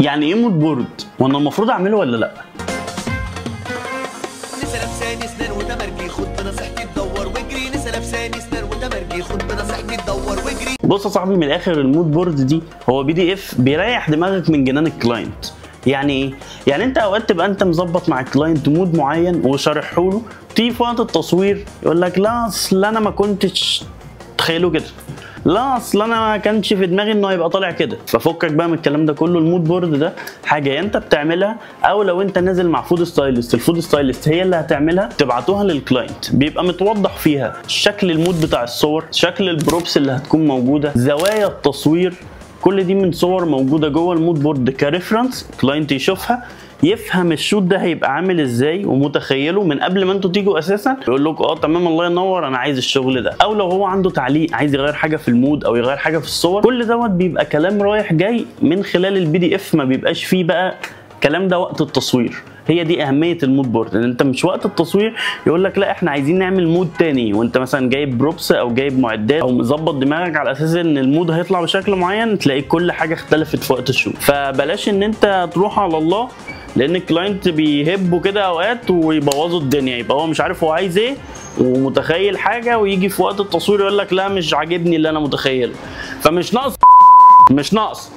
يعني ايه مود بورد؟ وانا المفروض اعمله ولا لا؟ نسى لابساني سنان وتمرجي خد بنصيحتي تدور واجري. نسى لابساني سنان وتمرجي خد بنصيحتي تدور واجري. بص يا صاحبي، من الاخر المود بورد دي هو PDF بيريح دماغك من جنان الكلاينت. يعني ايه؟ يعني انت اوقات تبقى انت مظبط مع الكلاينت مود معين وشارحه له، تيجي في وقت التصوير يقول لك لا اصل انا ما كنتش تخيله كده، لا اصل انا ما كانش في دماغي انه هيبقى طالع كده. ففكك بقى من الكلام ده كله. المود بورد ده حاجه انت بتعملها، او لو انت نازل مع فود ستايلست، الفود ستايلست هي اللي هتعملها، تبعتوها للكلاينت. بيبقى متوضح فيها شكل المود بتاع الصور، شكل البروبس اللي هتكون موجوده، زوايا التصوير، كل دي من صور موجوده جوه المود بورد كريفرنس. كلاينت يشوفها يفهم الشوت ده هيبقى عامل ازاي ومتخيله من قبل ما انتوا تيجوا اساسا، يقول لكم تمام الله ينور انا عايز الشغل ده. او لو هو عنده تعليق عايز يغير حاجه في المود او يغير حاجه في الصور، كل دوت بيبقى كلام رايح جاي من خلال PDF. ما بيبقاش فيه بقى الكلام ده وقت التصوير. هي دي اهميه المود بورد، ان انت مش وقت التصوير يقول لك لا احنا عايزين نعمل مود تاني، وانت مثلا جايب بروبس او جايب معدات او مظبط دماغك على اساس ان المود هيطلع بشكل معين، تلاقي كل حاجه اختلفت في وقت الشوت. فبلاش ان انت تروح على الله، لان الكلاينت بيهبوا كده اوقات ويبوظوا الدنيا، يبقى هو مش عارف هو عايز ايه ومتخيل حاجه، ويجي في وقت التصوير يقول لك لا مش عاجبني اللي انا متخيله. فمش ناقص، مش ناقص.